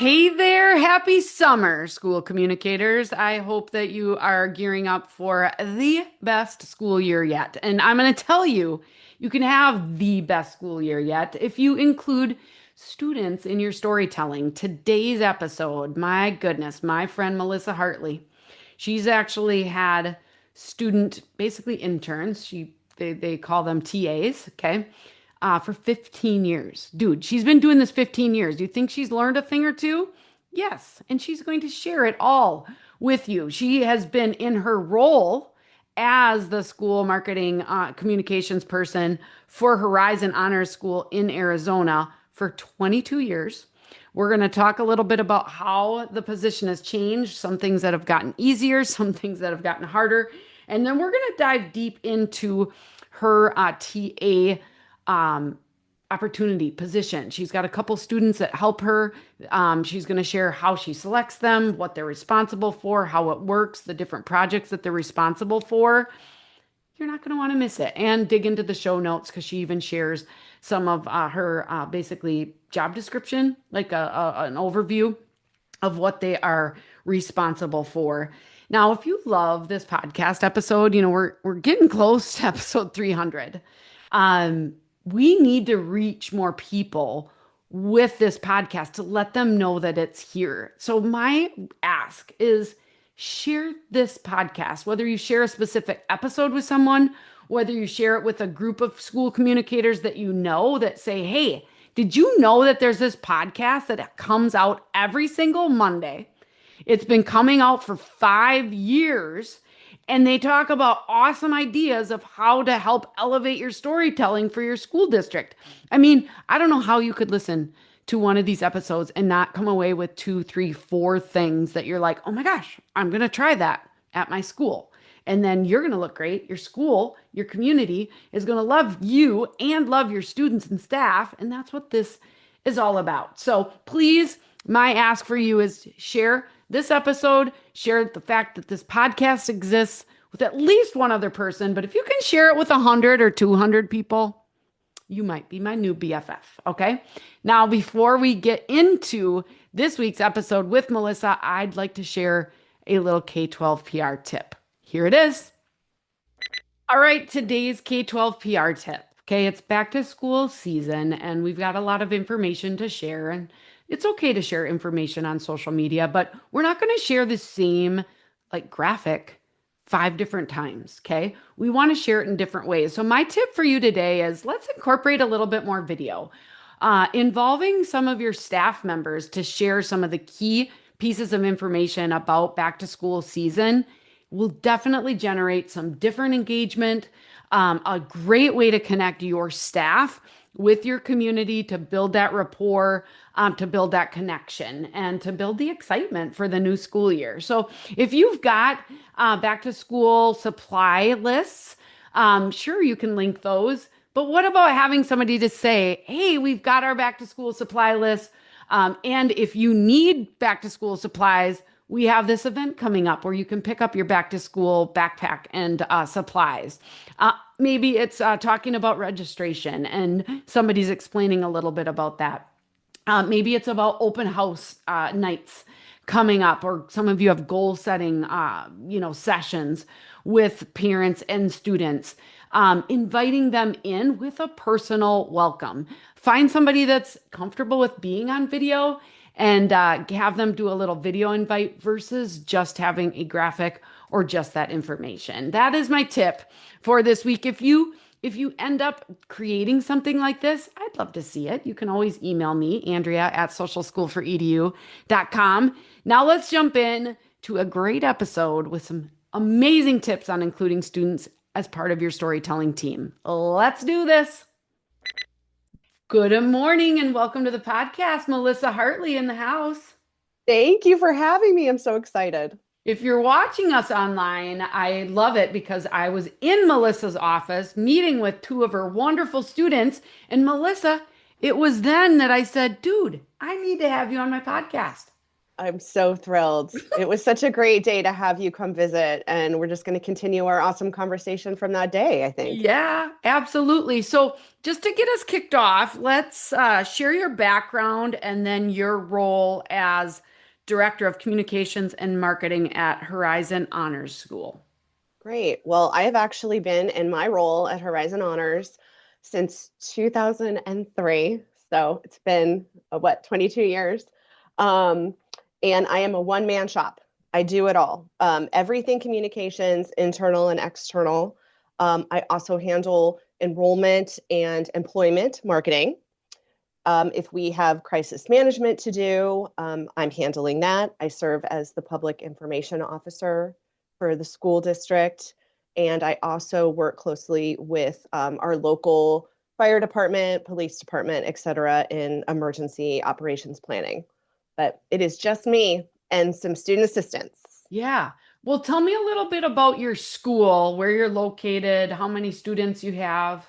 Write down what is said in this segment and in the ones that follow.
Hey there, happy summer, school communicators. I hope that you are gearing up for the best school year yet. And I'm going to tell you, you can have the best school year yet if you include students in your storytelling. Today's episode, my goodness, my friend Melissa Hartley, she's actually had student, basically interns. They call them TAs, okay? For 15 years. Dude, she's been doing this 15 years. Do you think she's learned a thing or two? Yes. And she's going to share it all with you. She has been in her role as the school marketing communications person for Horizon Honors School in Arizona for 22 years. We're going to talk a little bit about how the position has changed, some things that have gotten easier, some things that have gotten harder. And then we're going to dive deep into her TA opportunity position. She's got a couple students that help her. She's going to share how she selects them, what they're responsible for, how it works, the different projects that they're responsible for. You're not going to want to miss it. And dig into the show notes because she even shares some of her basically job description, like an overview of what they are responsible for. Now, if you love this podcast episode, we're getting close to episode 300. We need to reach more people with this podcast to let them know that it's here. So my ask is share this podcast, whether you share a specific episode with someone, whether you share it with a group of school communicators that you know that say, hey, did you know that there's this podcast that comes out every single Monday? It's been coming out for 5 years. And they talk about awesome ideas of how to help elevate your storytelling for your school district. I mean, I don't know how you could listen to one of these episodes and not come away with two, three, four things that you're like, oh my gosh, I'm going to try that at my school. And then you're going to look great. Your school, your community is going to love you and love your students and staff. And that's what this is all about. So please, my ask for you is share this episode, share the fact that this podcast exists with at least one other person. But if you can share it with 100 or 200 people, you might be my new BFF. Okay. Now, before we get into this week's episode with Melissa, I'd like to share a little K-12 PR tip. Here it is. All right. Today's K-12 PR tip. Okay. It's back to school season and we've got a lot of information to share, and it's okay to share information on social media, but we're not going to share the same graphic 5 different times. Okay. We want to share it in different ways. So my tip for you today is let's incorporate a little bit more video, involving some of your staff members to share some of the key pieces of information about back to school season will definitely generate some different engagement, a great way to connect your staff with your community to build that rapport, to build that connection, and to build the excitement for the new school year. So if you've got back to school supply lists, sure, you can link those. But what about having somebody to say, hey, we've got our back to school supply list. And if you need back to school supplies, we have this event coming up where you can pick up your back to school backpack and supplies. Maybe it's talking about registration and somebody's explaining a little bit about that. Maybe it's about open house nights coming up, or some of you have goal setting, sessions with parents and students, inviting them in with a personal welcome. Find somebody that's comfortable with being on video and have them do a little video invite versus just having a graphic or just that information. That is my tip for this week. If you end up creating something like this, I'd love to see it. You can always email me, andrea@socialschoolforedu.com. Now let's jump in to a great episode with some amazing tips on including students as part of your storytelling team. Let's do this. Good morning and welcome to the podcast. Melissa Hartley in the house. Thank you for having me. I'm so excited. If you're watching us online, I love it because I was in Melissa's office meeting with two of her wonderful students. And Melissa, it was then that I said, dude, I need to have you on my podcast. I'm so thrilled. It was such a great day to have you come visit, and we're just going to continue our awesome conversation from that day, I think. Yeah, absolutely. So, just to get us kicked off, let's share your background and then your role as Director of Communications and Marketing at Horizon Honors School. Great. Well, I have actually been in my role at Horizon Honors since 2003. So it's been, 22 years. Um, and I am a one-man shop. I do it all. Everything communications, internal and external. I also handle enrollment and employment marketing. If we have crisis management to do, I'm handling that. I serve as the public information officer for the school district. And I also work closely with our local fire department, police department, et cetera, in emergency operations planning. But it is just me and some student assistants. Yeah. Well, tell me a little bit about your school, where you're located, how many students you have.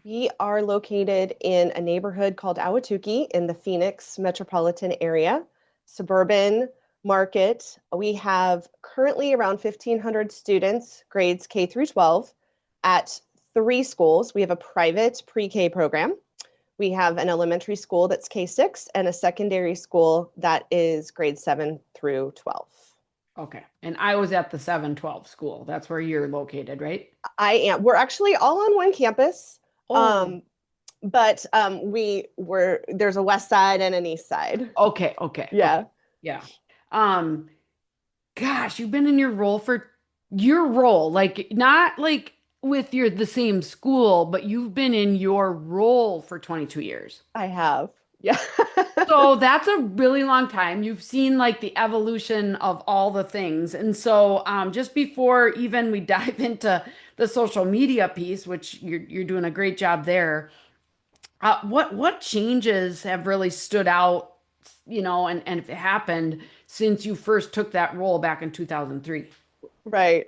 We are located in a neighborhood called Ahwatukee in the Phoenix metropolitan area, suburban market. We have currently around 1,500 students, grades K through 12, at three schools. We have a private pre-K program. We have an elementary school that's K-6 and a secondary school that is grade 7 through 12. Okay. And I was at the 712 school. That's where you're located, right? I am. We're actually all on one campus. Oh, Um, but we were there's a west side and an east side. okay, okay, okay. Yeah, Yeah. Um, Gosh, you've been in your role for your role, like not like with your the same school, but you've been in your role for 22 years. I have. Yeah. So that's a really long time. You've seen like the evolution of all the things. And so just before even we dive into the social media piece, which you're doing a great job there, what changes have really stood out, and if it happened since you first took that role back in 2003? Right.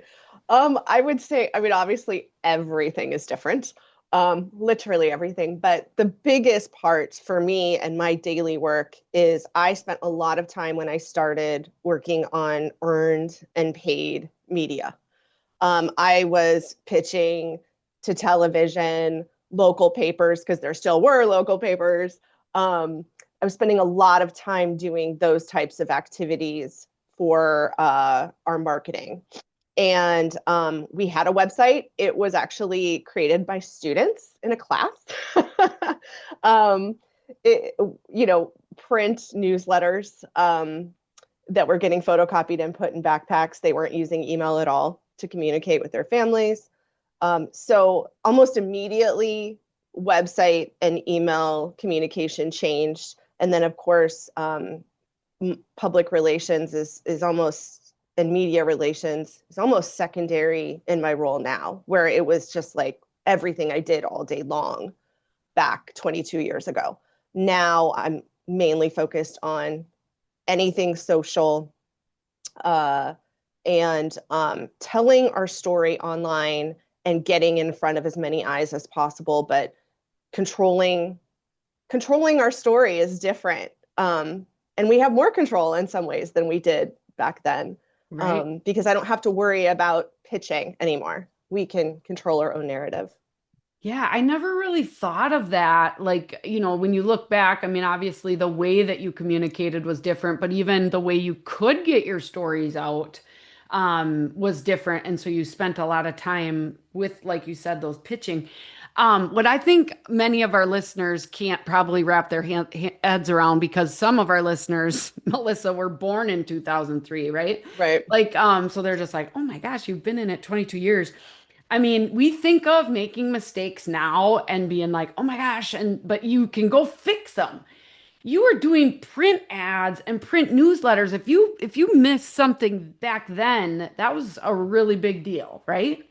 I would say, I mean, obviously everything is different. Literally everything. But the biggest part for me and my daily work is I spent a lot of time when I started working on earned and paid media. I was pitching to television, local papers, because there still were local papers. I was spending a lot of time doing those types of activities for our marketing. And we had a website. It was actually created by students in a class. um, it, Print newsletters that were getting photocopied and put in backpacks. They weren't using email at all to communicate with their families. So almost immediately, website and email communication changed. And then, of course, public relations is almost, and media relations is almost secondary in my role now, where it was just like everything I did all day long back 22 years ago. Now I'm mainly focused on anything social, uh, and telling our story online and getting in front of as many eyes as possible, but controlling our story is different. And we have more control in some ways than we did back then, Right. because I don't have to worry about pitching anymore. We can control our own narrative. Yeah, I never really thought of that. Like, when you look back, I mean, obviously the way that you communicated was different, but even the way you could get your stories out was different. And so you spent a lot of time with, like you said, those pitching. What I think many of our listeners can't probably wrap their heads around, because some of our listeners, Melissa, were born in 2003, right? Right. Like, so they're just like, oh my gosh, you've been in it 22 years. I mean, we think of making mistakes now and being like, oh my gosh, but you can go fix them. You were doing print ads and print newsletters. If you missed something back then, that was a really big deal, right?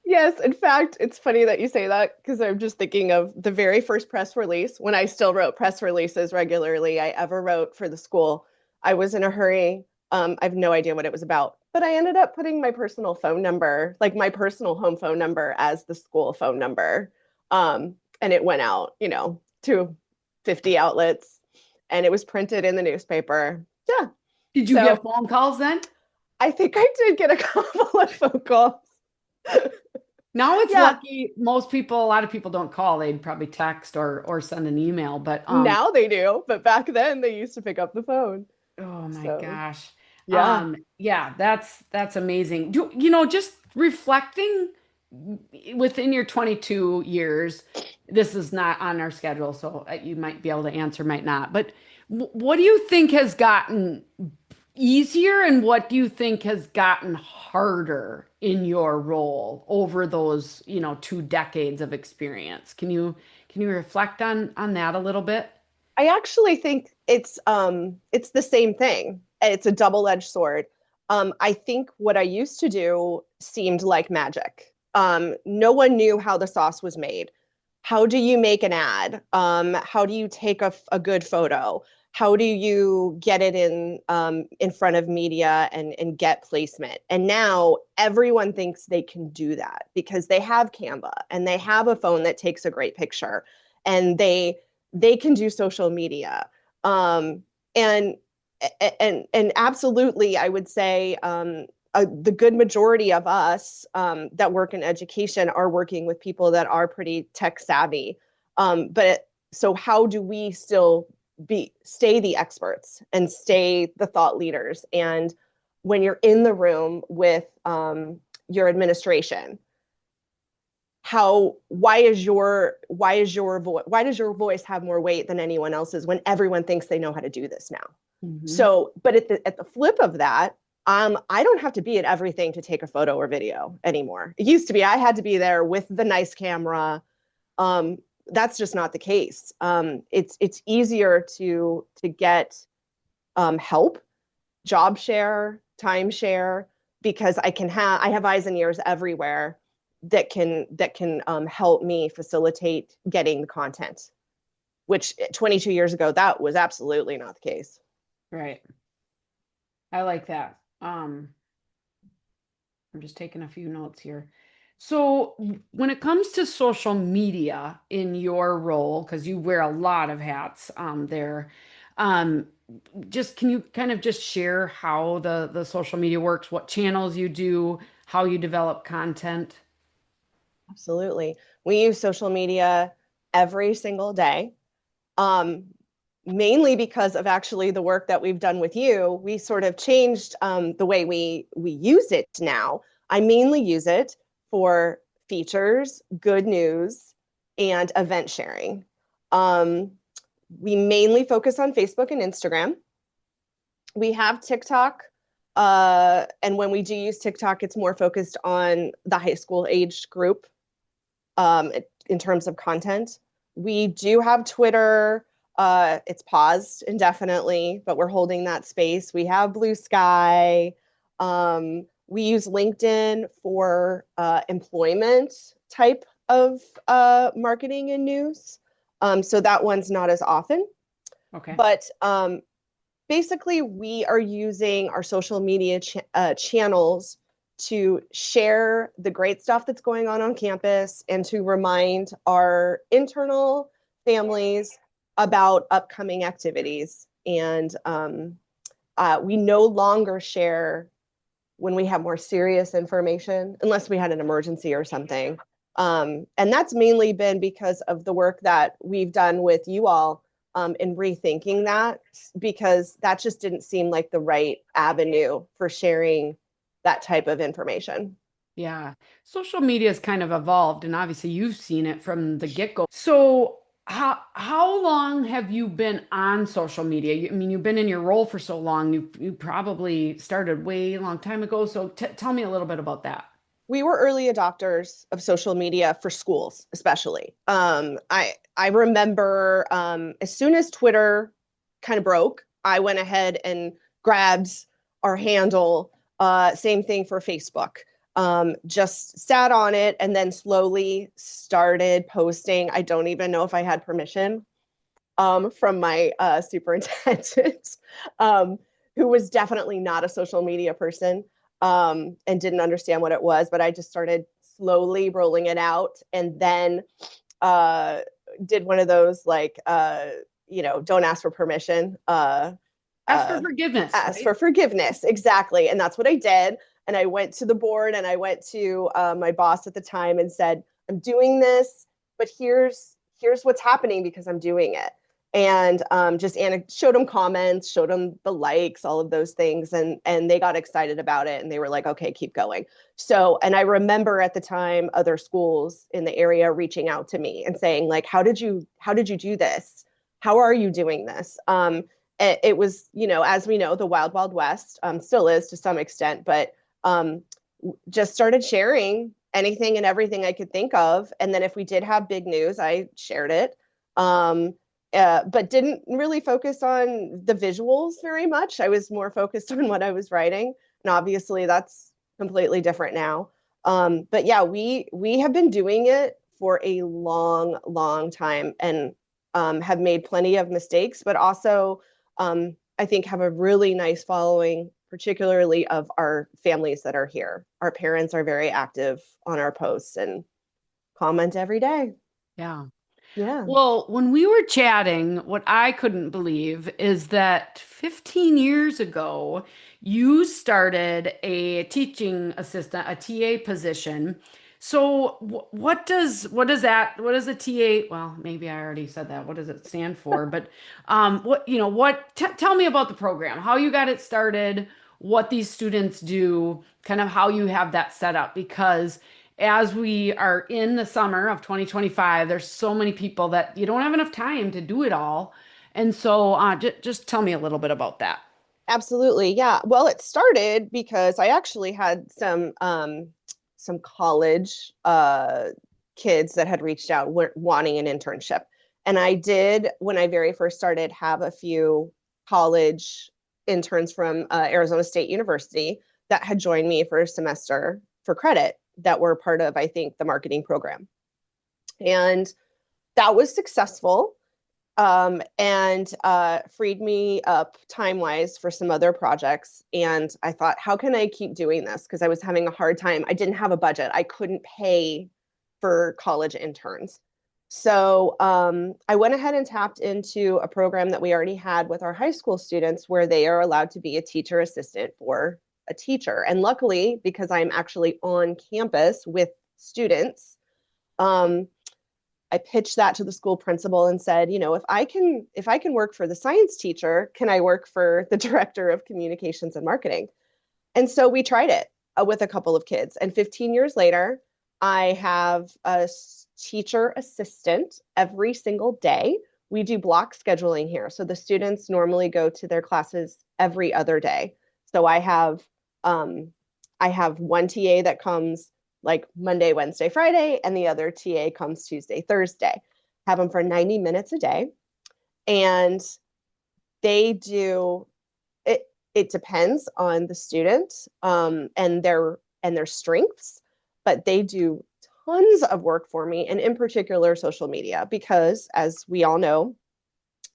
Yes, in fact, it's funny that you say that because I'm just thinking of the very first press release when I still wrote press releases regularly I ever wrote for the school. I was in a hurry. I have no idea what it was about, but I ended up putting my personal phone number, like my personal home phone number, as the school phone number. And it went out, to 50 outlets, and it was printed in the newspaper. Yeah. Did you So get phone calls then? I think I did get a couple of phone calls. Now it's Yeah. lucky most people, a lot of people don't call. They'd probably text or send an email, but Now they do, but back then they used to pick up the phone. oh my So gosh. yeah, Yeah, that's amazing. Just reflecting within your 22 years, this is not on our schedule, so you might be able to answer, might not. But what do you think has gotten easier and what do you think has gotten harder in your role over those, 2 decades of experience? Can you reflect on that a little bit? I actually think it's the same thing. It's a double-edged sword. I think what I used to do seemed like magic. No one knew how the sauce was made. How do you make an ad? How do you take a good photo? How do you get it in front of media and get placement? And now everyone thinks they can do that because they have Canva and they have a phone that takes a great picture and they can do social media. Um, and and absolutely, I would say the good majority of us that work in education are working with people that are pretty tech savvy. So how do we still stay the experts and stay the thought leaders? And when you're in the room with your administration, how why does your voice have more weight than anyone else's when everyone thinks they know how to do this now? Hmm. So, but at the flip of that, I don't have to be at everything to take a photo or video anymore. It used to be I had to be there with the nice camera. Um, that's just not the case. It's easier to get help, job share, time share, because I have eyes and ears everywhere that can help me facilitate getting the content. Which 22 years ago, that was absolutely not the case. Right. I like that. I'm just taking a few notes here. So, when it comes to social media in your role, because you wear a lot of hats there, um, just can you kind of just share how the social media works, what channels you do, how you develop content? Absolutely. We use social media every single day. Um, Mainly because of actually the work that we've done with you, we sort of changed the way we use it now. I mainly use it for features, good news, and event sharing. Um, we mainly focus on Facebook and Instagram. We have TikTok, and when we do use TikTok, it's more focused on the high school age group in terms of content. We do have Twitter. It's paused indefinitely, but we're holding that space. We have Blue Sky. We use LinkedIn for employment type of marketing and news. So that one's not as often. Okay. But basically, we are using our social media channels to share the great stuff that's going on campus and to remind our internal families about upcoming activities. And we no longer share when we have more serious information, unless we had an emergency or something. And that's mainly been because of the work that we've done with you all in rethinking that, because that just didn't seem like the right avenue for sharing that type of information. Yeah. Social media has kind of evolved, and obviously you've seen it from the get-go. So, how long have you been on social media? I mean, you've been in your role for so long. You probably started way long time ago. So, t tell me a little bit about that. We were early adopters of social media for schools, especially. I remember as soon as Twitter kind of broke, I went ahead and grabbed our handle. Same thing for Facebook. Just sat on it and then slowly started posting. I don't even know if I had permission from my superintendent, who was definitely not a social media person and didn't understand what it was. But I just started slowly rolling it out, and then uh, did one of those like don't ask for permission Ask for forgiveness, ask for right? forgiveness. Exactly. And that's what I did. And I went to the board and I went to my boss at the time and said, I'm doing this, but here's what's happening because I'm doing it. And just showed them comments, showed them the likes, all of those things, and they got excited about it, and they were like, "Okay, keep going." So, and I remember at the time other schools in the area reaching out to me and saying, like, how did you do this? How are you doing this? It was, as we know, the wild, wild west, still is to some extent, but um, just started sharing anything and everything I could think of. And then if we did have big news, I shared it. Um, but didn't really focus on the visuals very much. I was more focused on what I was writing. And obviously that's completely different now. But yeah, we have been doing it for a long, long time and have made plenty of mistakes, but also I think have a really nice following, particularly of our families that are here. Our parents are very active on our posts and comment every day. Yeah. Yeah. Well, when we were chatting, what I couldn't believe is that 15 years ago, you started a teaching assistant, a TA position. So what does a TA, well, maybe I already said that. What does it stand for? But tell me about the program, how you got it started, what these students do, kind of how you have that set up because as we are in the summer of 2025, there's so many people that you don't have enough time to do it all. And so just tell me a little bit about that. Absolutely. Yeah. Well, it started because I actually had some college kids that had reached out wanting an internship. And I did, when I very first started, have a few college interns from Arizona State University that had joined me for a semester for credit that were part of, I think, the marketing program. And that was successful and freed me up time wise for some other projects. And I thought, how can I keep doing this? Because I was having a hard time. I didn't have a budget, I couldn't pay for college interns. So I went ahead and tapped into a program that we already had with our high school students where they are allowed to be a teacher assistant for a teacher. And luckily, because I'm actually on campus with students, um, I pitched that to the school principal and said, if I can work for the science teacher, can I work for the director of communications and marketing? And so we tried it with a couple of kids. And 15 years later, I have a teacher assistant every single day. We do block scheduling here. So the students normally go to their classes every other day. So um, I have one TA that comes like Monday, Wednesday, Friday, and the other TA comes Tuesday, Thursday. Have them for 90 minutes a day. And they do it, it depends on the student and their strengths, but they do tons of work for me, and in particular social media, because as we all know,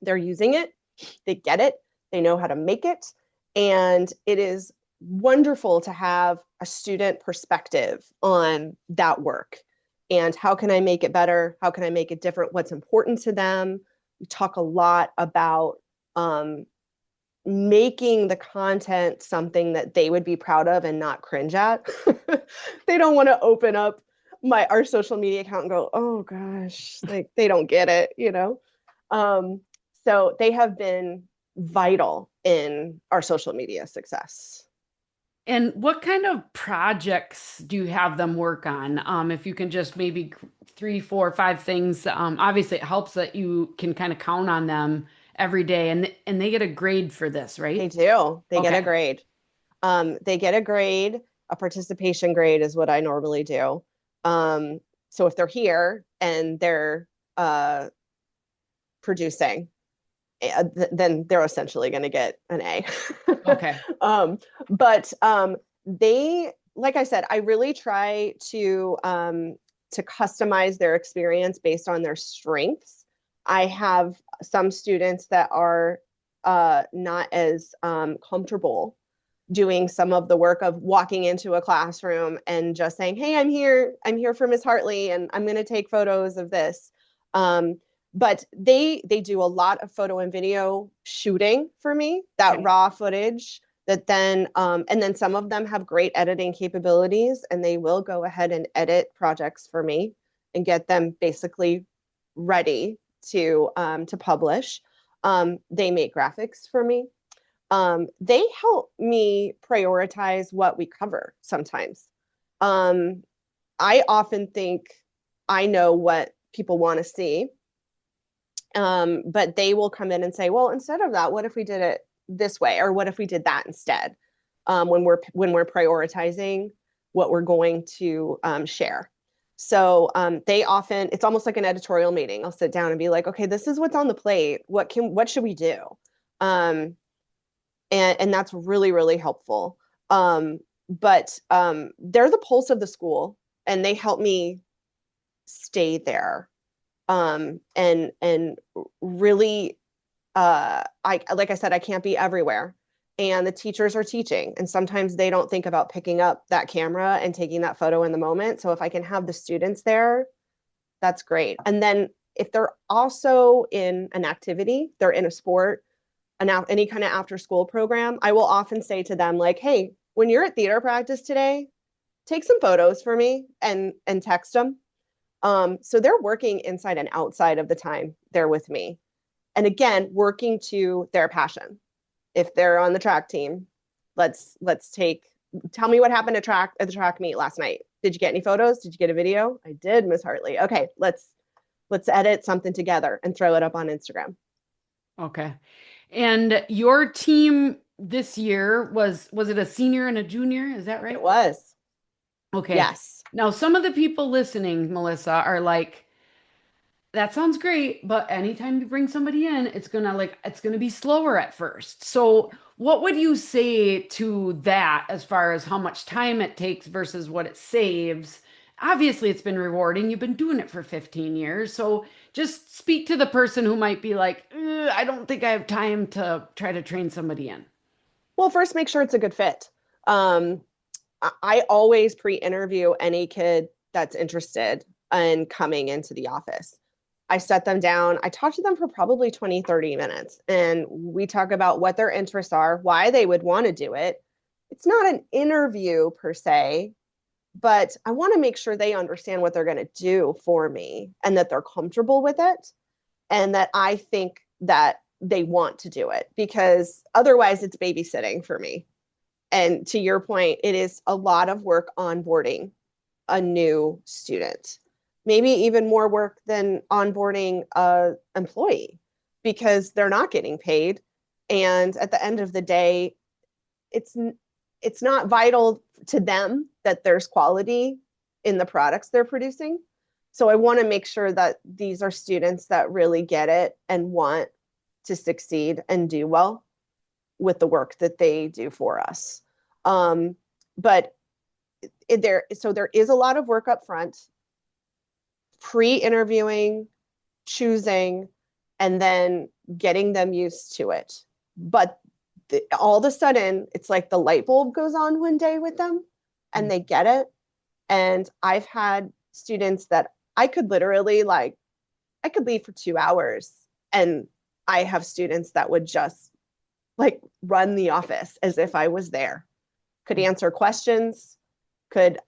they're using it, they get it, they know how to make it, and it is wonderful to have a student perspective on that work. And how can I make it better? How can I make it different? What's important to them? We talk a lot about um, making the content something that they would be proud of and not cringe at. They don't want to open up our social media account and go, oh gosh, like they don't get it. Um, so they have been vital in our social media success. And what kind of projects do you have them work on? If you can just maybe three, four, five things. Obviously, it helps that you can kind of count on them every day, and they get a grade for this, They right? do. They get a Okay. grade. They get a grade. A participation grade is what I normally do. So if they're here and they're producing, then they're essentially going to get an A. Okay. um, but they, like I said, I really try to customize their experience based on their strengths. I have some students that are not as comfortable doing some of the work of walking into a classroom and just saying, "Hey, I'm here for Miss Hartley, and I'm going to take photos of this." Um, But they do a lot of photo and video shooting for me, that Okay. raw footage that then and then some of them have great editing capabilities, and they will go ahead and edit projects for me and get them basically ready to publish. They make graphics for me. They help me prioritize what we cover sometimes. Um, I often think I know what people want to see, but they will come in and say, well, instead of that, what if we did it this way, or what if we did that instead? When we're prioritizing what we're going to share. So they often, it's almost like an editorial meeting. I'll sit down and be like, okay, this is what's on the plate. What should we do? Um, and that's really, really helpful. But they're the pulse of the school, and they help me stay there. And really, I like I said, I can't be everywhere, and the teachers are teaching, and sometimes they don't think about picking up that camera and taking that photo in the moment. So if I can have the students there, that's great. And then if they're also in an activity, they're in a sport, any kind of after school program, I will often say to them, like, hey, when you're at theater practice today, take some photos for me and text them. So they're working inside and outside of the time they're with me. And again, working to their passion. If they're on the track team, let's tell me what happened at the track meet last night. Did you get any photos? Did you get a video? I did, Miss Hartley. Okay, let's edit something together and throw it up on Instagram. Okay. And your team this year was it a senior and a junior? Is that It right? was. Okay. Yes. Now, some of the people listening, Melissa, are like, that sounds great, but anytime you bring somebody in, it's gonna be slower at first. So, what would you say to that as far as how much time it takes versus what it saves? Obviously, it's been rewarding. You've been doing it for 15 years. So, just speak to the person who might be like, I don't think I have time to try to train somebody in. Well, first make sure it's a good fit. Um, I always pre-interview any kid that's interested in coming into the office. I set them down. I talk to them for probably 20, 30 minutes, and we talk about what their interests are, why they would want to do it. It's not an interview per se, but I want to make sure they understand what they're going to do for me and that they're comfortable with it, and that I think that they want to do it, because otherwise it's babysitting for me. And to your point, it is a lot of work onboarding a new student, maybe even more work than onboarding a employee, because they're not getting paid. And at the end of the day, it's it's not vital to them that there's quality in the products they're producing. So I want to make sure that these are students that really get it and want to succeed and do well with the work that they do for us. But there is a lot of work up front, pre-interviewing, choosing, and then getting them used to it. But all of a sudden, it's like the light bulb goes on one day with them, and they get it. And I've had students that I could literally, like, I could leave for 2 hours, and I have students that would just like run the office as if I was there, could answer questions, could,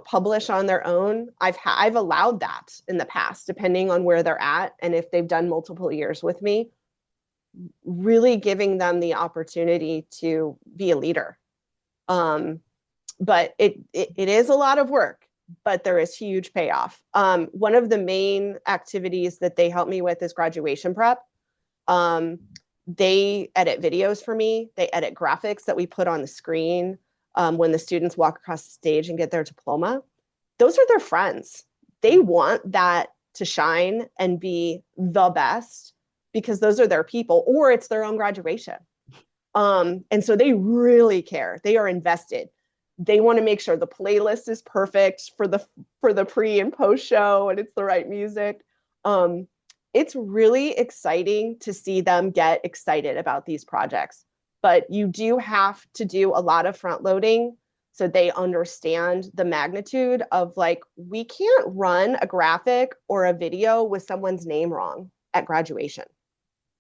publish on their own. I've allowed that in the past, depending on where they're at and if they've done multiple years with me, really giving them the opportunity to be a leader. But it is a lot of work, but there is huge payoff. One of the main activities that they help me with is graduation prep. They edit videos for me. They edit graphics that we put on the screen when the students walk across the stage and get their diploma. Those are their friends. They want that to shine and be the best because those are their people, or it's their own graduation. And so they really care. They are invested. They want to make sure the playlist is perfect for the pre and post show, and it's the right music. It's really exciting to see them get excited about these projects. But you do have to do a lot of front loading so they understand the magnitude of, like, we can't run a graphic or a video with someone's name wrong. at graduation.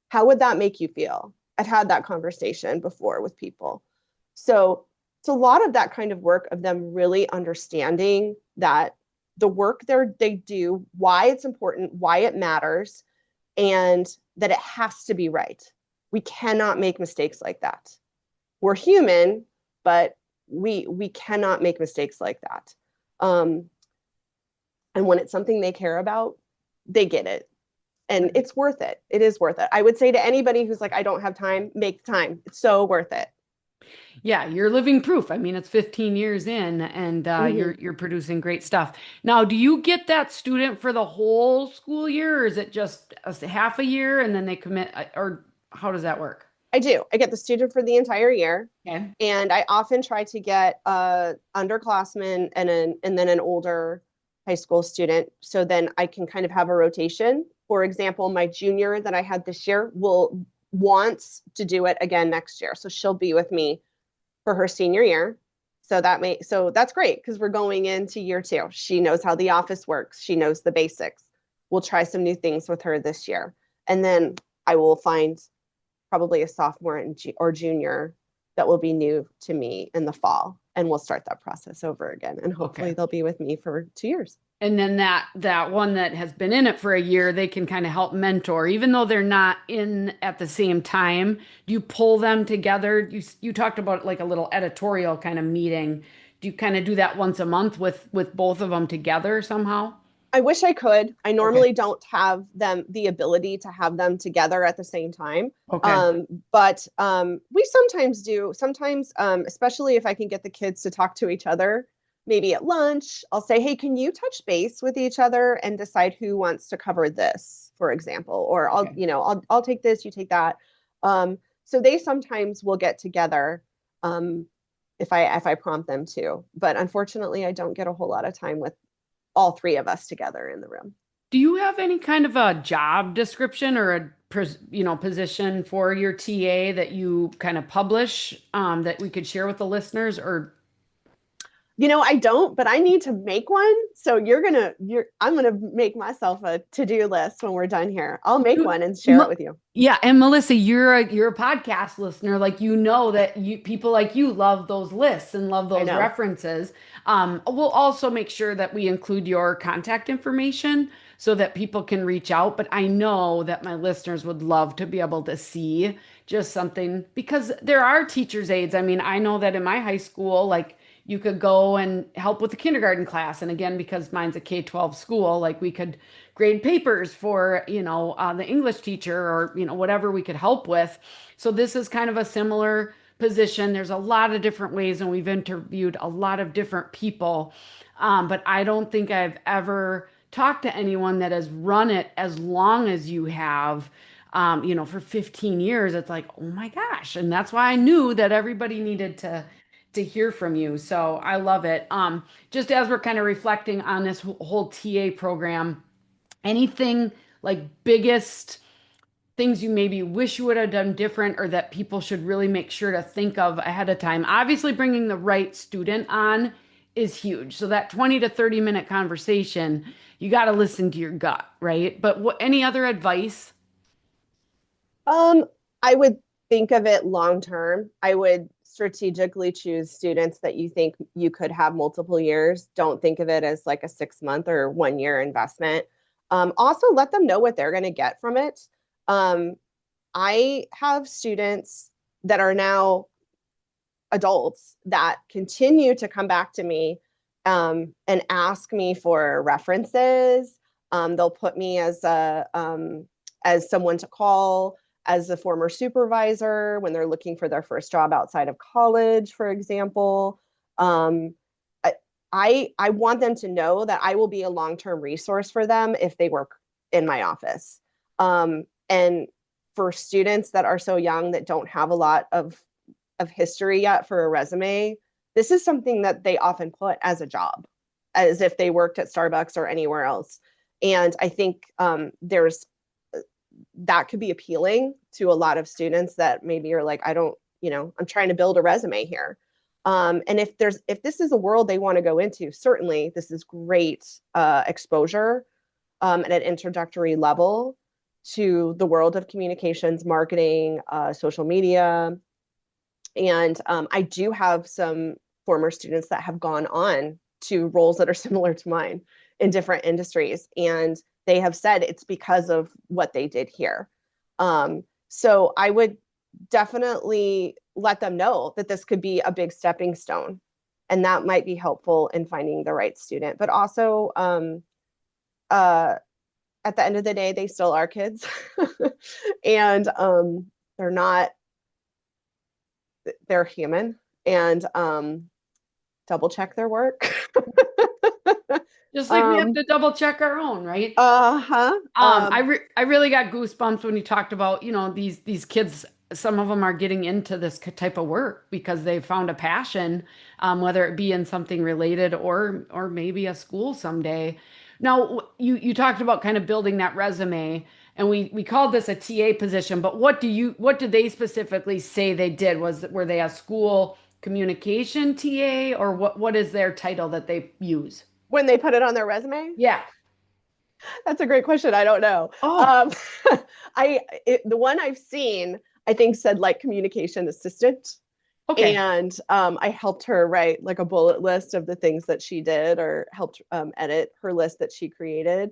How would that make you feel? I've had that conversation before with people. So it's a lot of that kind of work of them really understanding that the work they do, why it's important, why it matters, and that it has to be right. We cannot make mistakes like that. We're human, but we cannot make mistakes like that. And when it's something they care about, they get it. And it's worth it. It is worth it. I would say to anybody who's like, I don't have time, make time. It's so worth it. Yeah, you're living proof. I mean, it's 15 years in and Mm-hmm. you're producing great stuff. Now, do you get that student for the whole school year or is it just half a year and then they commit or how does that work? I do. I get the student for the entire year. Okay. And I often try to get a underclassman and then an older high school student. So then I can kind of have a rotation. For example, my junior that I had this year will wants to do it again next year. So she'll be with me for her senior year. So that's great because we're going into year two. She knows how the office works. She knows the basics. We'll try some new things with her this year. And then I will find probably a sophomore or junior that will be new to me in the fall. And we'll start that process over again. And hopefully Okay. they'll be with me for 2 years. And then that one that has been in it for a year, they can kind of help mentor, even though they're not in at the same time. Do you pull them together? You talked about like a little editorial kind of meeting. Do you kind of do that once a month with both of them together somehow? I wish I could. I Okay. normally don't have them the ability to have them together at the same time. Okay. But we sometimes do. Sometimes, especially if I can get the kids to talk to each other, maybe at lunch, I'll say, "Hey, can you touch base with each other and decide who wants to cover this, for example?" Or Okay. I'll take this, you take that. So they sometimes will get together if I prompt them to. But unfortunately, I don't get a whole lot of time with all three of us together in the room. Do you have any kind of a job description or a position for your TA that you kind of publish that we could share with the listeners or I don't, but I need to make one. So I'm gonna make myself a to-do list when we're done here. I'll make You- one and share it M- with you. Yeah, and Melissa, you're a podcast listener. Like you know that you people like you love those lists and love I those know. references. We'll also make sure that we include your contact information so that people can reach out. But I know that my listeners would love to be able to see just something because there are teachers' aides. I mean, I know that in my high school, like you could go and help with the kindergarten class. And again, because mine's a K-12 school, like we could grade papers for, the English teacher or, whatever we could help with. So this is kind of a similar position. There's a lot of different ways, and we've interviewed a lot of different people. But I don't think I've ever talked to anyone that has run it as long as you have. For 15 years, it's like, oh my gosh. And that's why I knew that everybody needed to hear from you. So I love it. Just as we're kind of reflecting on this whole TA program, anything like biggest things you maybe wish you would have done different or that people should really make sure to think of ahead of time? Obviously, bringing the right student on is huge. So that 20 to 30-minute conversation, you got to listen to your gut, right? But any other advice? Um, I would think of it long term. I would strategically choose students that you think you could have multiple years. Don't think of it as like a 6 month or 1 year investment. Also, let them know what they're going to get from it. Um, I have students that are now adults that continue to come back to me and ask me for references. They'll put me as someone to call, as a former supervisor when they're looking for their first job outside of college, for example. Um, I want them to know that I will be a long-term resource for them if they work in my office. And for students that are so young that don't have a lot of history yet for a resume, this is something that they often put as a job, as if they worked at Starbucks or anywhere else. And I think there's that could be appealing to a lot of students that maybe are like, I don't, I'm trying to build a resume here. And if this is a world they want to go into, certainly this is great exposure at an introductory level to the world of communications, marketing, social media. And I do have some former students that have gone on to roles that are similar to mine in different industries. And they have said it's because of what they did here. So I would definitely let them know that this could be a big stepping stone. And that might be helpful in finding the right student. But also, uh, at the end of the day, they still are kids. And they're not, they're human. And double check their work. Just like we have um, to double check our own, right? uh-huh. I really got goosebumps when you talked about, these kids, some of them are getting into this type of work because they found a passion, whether it be in something related or maybe a school someday. Now, you talked about kind of building that resume, and we called this a TA position, but what did they specifically say they did? Were they a school communication TA, or what is their title that they use? When they put it on their resume? Yeah. That's a great question. I don't know. Oh, Um, the one I've seen, I think said like communication assistant. okay. And I helped her write like a bullet list of the things that she did, or helped edit her list that she created,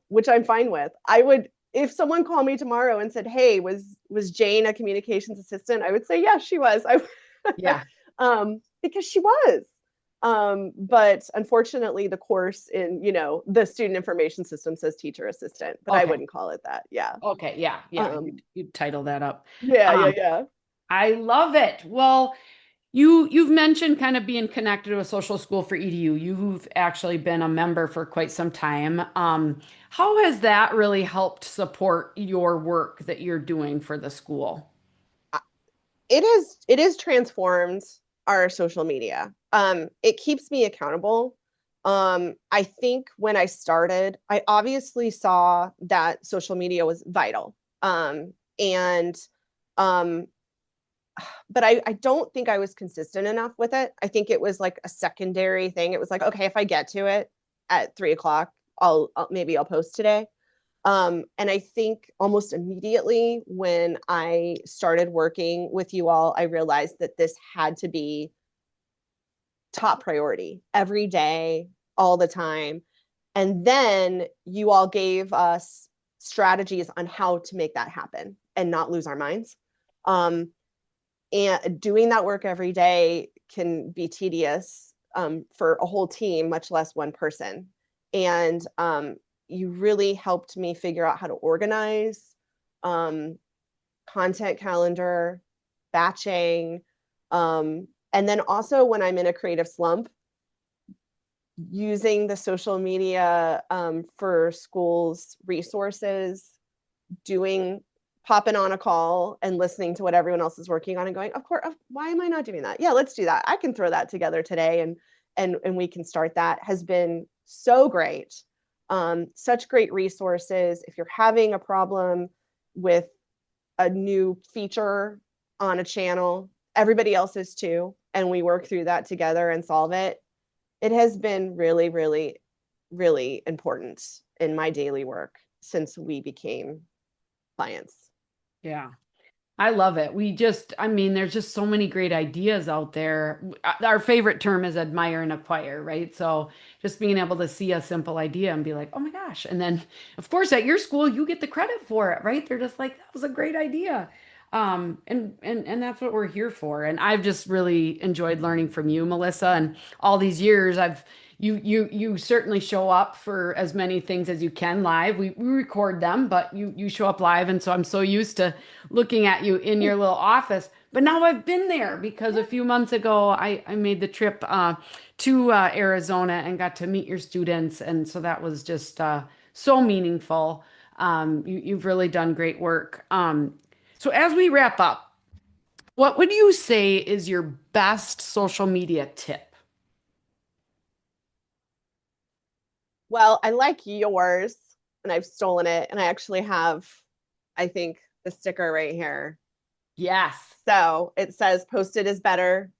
which I'm fine with. I would, if someone called me tomorrow and said, "Hey, was Jane a communications assistant?" I would say, "Yeah, she was." Yeah. Because she was. But unfortunately, the course in, the student information system says teacher assistant, but I Okay. wouldn't call it that. Yeah. Okay. Yeah. Yeah. Um, You title that up. yeah, yeah, Um, yeah. I love it. Well, you've mentioned kind of being connected to a social school for EDU. You've actually been a member for quite some time. How has that really helped support your work that you're doing for the school? It is transformed our social media. It keeps me accountable. I think when I started, I obviously saw that social media was vital. And um, but I don't think I was consistent enough with it. I think it was like a secondary thing. It was like, okay, if I get to it at 3 o'clock, maybe I'll post today. And I think almost immediately when I started working with you all, I realized that this had to be top priority every day, all the time. And then you all gave us strategies on how to make that happen and not lose our minds. Um, and doing that work every day can be tedious, for a whole team, much less one person. And you really helped me figure out how to organize, um, content calendar, batching, and then also when I'm in a creative slump, using the social media, for schools resources, doing popping on a call and listening to what everyone else is working on and going, of course, why am I not doing that? Yeah, let's do that. I can throw that together today, and we can start. That has been so great. Such great resources. If you're having a problem with a new feature on a channel, everybody else is too, and we work through that together and solve it. It has been really, really, really important in my daily work since we became clients. Yeah. I love it. I mean, there's just so many great ideas out there. Our favorite term is admire and acquire, right? So just being able to see a simple idea and be like, oh my gosh. And then, of course, at your school, you get the credit for it, right? They're just like, that was a great idea. And that's what we're here for. And I've just really enjoyed learning from you, Melissa, and all these years you certainly show up for as many things as you can live. We record them, but you show up live, and so I'm so used to looking at you in your little office. But now I've been there because a few months ago I made the trip to Arizona and got to meet your students, and so that was just so meaningful. You've really done great work. So as we wrap up, what would you say is your best social media tip? Well, I like yours, and I've stolen it, and I actually have, I think, the sticker right here. Yes. So it says posted is better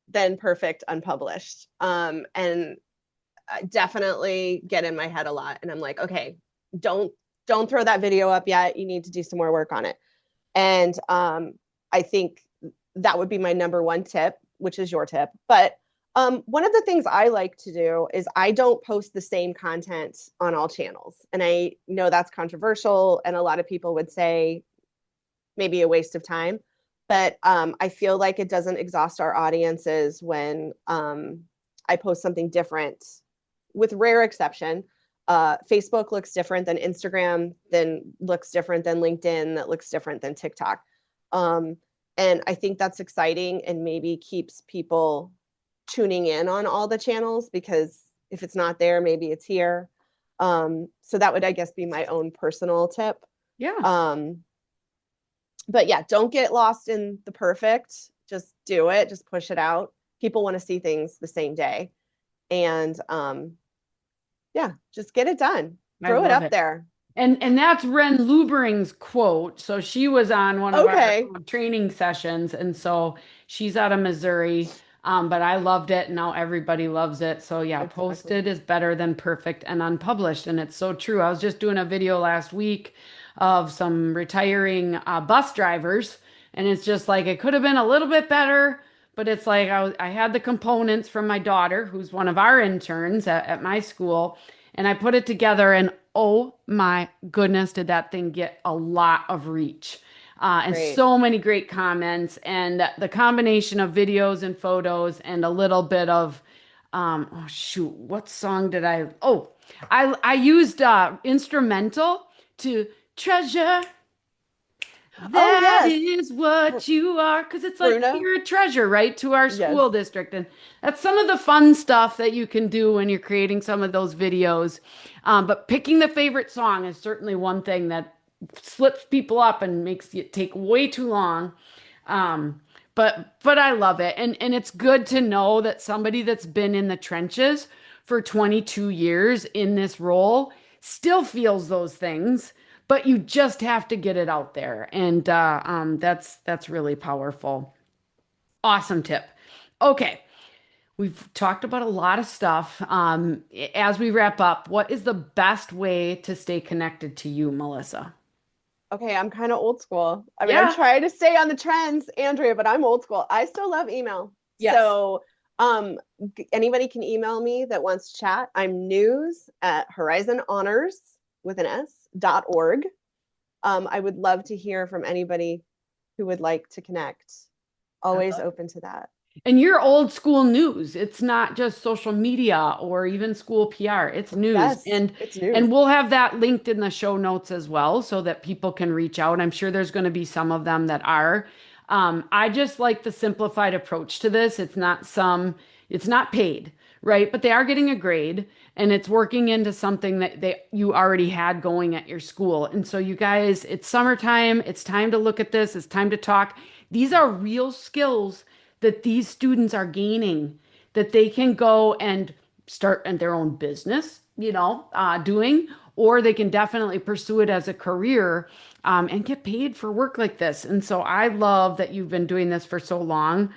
than perfect unpublished. And I definitely get in my head a lot, and I'm like, okay, don't don't throw that video up yet. You need to do some more work on it. And I think that would be my number one tip, which is your tip. But one of the things I like to do is I don't post the same content on all channels. And I know that's controversial, and a lot of people would say maybe a waste of time. But I feel like it doesn't exhaust our audiences when I post something different, with rare exception. Facebook looks different than Instagram, then looks different than LinkedIn, that looks different than TikTok. And I think that's exciting and maybe keeps people tuning in on all the channels, because if it's not there, maybe it's here. So that would, I guess, be my own personal tip. Yeah. But yeah, don't get lost in the perfect. Just do it. Just push it out. People want to see things the same day. And yeah, just get it done. I Throw it love up it. there. And that's Ren Lubering's quote. So she was on one of our Okay. training sessions, and so she's out of Missouri. But I loved it, and now everybody loves it. So yeah, Exactly. posted is better than perfect and unpublished, and it's so true. I was just doing a video last week of some retiring bus drivers, and it's just like it could have been a little bit better, but it's like I had the components from my daughter, who's one of our interns at my school, and I put it together, and oh my goodness, did that thing get a lot of reach. And Great. so many great comments, and the combination of videos and photos and a little bit of, oh shoot, what song did I? Oh, I used instrumental to treasure. Oh, That yes. is what you are, because it's like Bruno. you're a treasure, right, to our Yes. school district. And that's some of the fun stuff that you can do when you're creating some of those videos. But picking the favorite song is certainly one thing that slips people up and makes it take way too long. But I love it. And it's good to know that somebody that's been in the trenches for 22 years in this role still feels those things, but you just have to get it out there. And that's really powerful. Awesome tip. Okay, we've talked about a lot of stuff. As we wrap up, what is the best way to stay connected to you, Melissa? Okay, I'm kind of old school. I mean, I'm Yeah. trying to stay on the trends, Andrea, but I'm old school. I still love email. Yes. So, anybody can email me that wants to chat. I'm news at horizonhonors with an S.org. I would love to hear from anybody who would like to connect. I Always love it. open to that. And you're old school news. It's not just social media or even school PR. It's news. Yes, And it's and news. we'll have that linked in the show notes as well so that people can reach out. I'm sure there's going to be some of them that are. I just like the simplified approach to this. It's not paid, right? But they are getting a grade, and it's working into something that you already had going at your school. And so you guys, it's summertime. It's time to look at this. It's time to talk. These are real skills that these students are gaining, that they can go and start their own business, doing, or they can definitely pursue it as a career, and get paid for work like this. And so I love that you've been doing this for so long.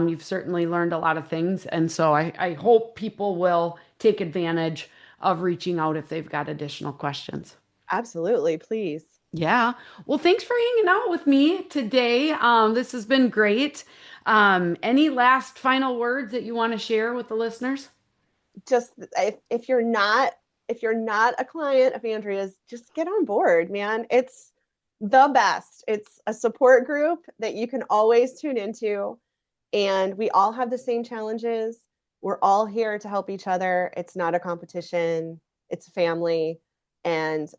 You've certainly learned a lot of things. And so I hope people will take advantage of reaching out if they've got additional questions. Absolutely, please. Yeah. Well, thanks for hanging out with me today. This has been great. Any last final words that you want to share with the listeners? Just if you're not a client of Andrea's, just get on board, man. It's the best. It's a support group that you can always tune into, and we all have the same challenges. We're all here to help each other. It's not a competition. It's a family, and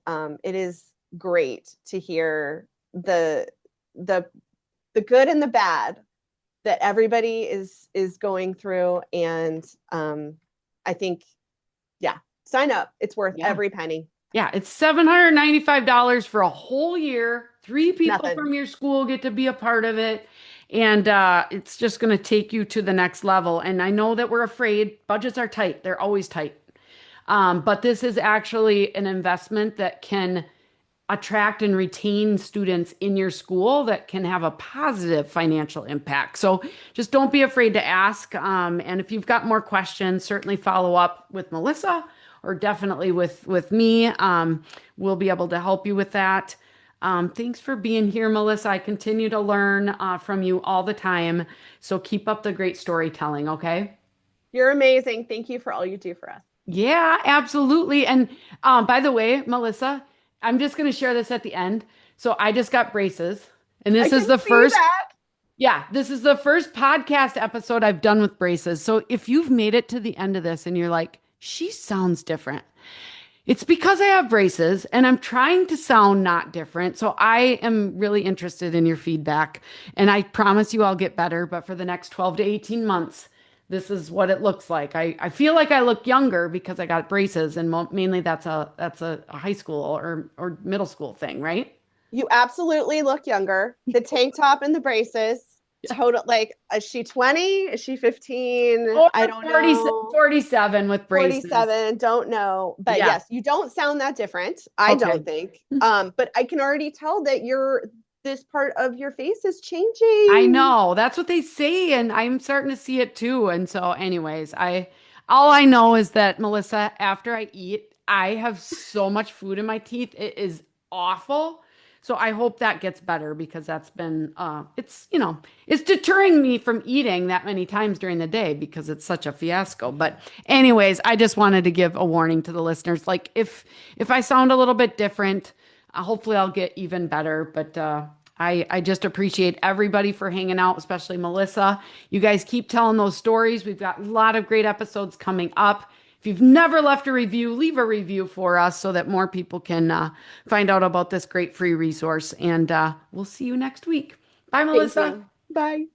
it is great to hear the the good and the bad that everybody is going through. And I think, yeah, sign up. It's worth Yeah. every penny. Yeah, it's $795 for a whole year. Three people Nothing. from your school get to be a part of it. And it's just going to take you to the next level. And I know that we're afraid. Budgets are tight. They're always tight. But this is actually an investment that can attract and retain students in your school that can have a positive financial impact. So just don't be afraid to ask. And if you've got more questions, certainly follow up with Melissa or definitely with me. We'll be able to help you with that. Thanks for being here, Melissa. I continue to learn from you all the time. So keep up the great storytelling, okay? You're amazing. Thank you for all you do for us. Yeah, absolutely. And by the way, Melissa, I'm just going to share this at the end. So I just got braces, and I this is can the see first, that. yeah, this is the first podcast episode I've done with braces. So if you've made it to the end of this and you're like, she sounds different, it's because I have braces and I'm trying to sound not different. So I am really interested in your feedback. And I promise you I'll get better. But for the next 12 to 18 months, this is what it looks like. I feel like I look younger because I got braces, and mainly that's a high school or middle school thing, right? You absolutely look younger. The tank top and the braces. Total, like, is she 20? Is she 15? Or I don't 40, know. 47 with braces. 47, don't know. But Yeah. yes, you don't sound that different. I don't Okay. think. But I can already tell that this part of your face is I changing. know. That's what they say, and I'm starting to see it too. And so, anyways, I all I know is that Melissa, after I eat, I have so much food in my teeth. It is awful. So I hope that gets better because that's been it's deterring me from eating that many times during the day because it's such a fiasco. But anyways, I just wanted to give a warning to the listeners. Like if I sound a little bit different, hopefully I'll get even better. But I just appreciate everybody for hanging out, especially Melissa. You guys keep telling those stories. We've got a lot of great episodes coming up. If you've never left a review, leave a review for us so that more people can find out about this great free resource. And we'll see you next week. Bye, Thank Melissa. you. Bye.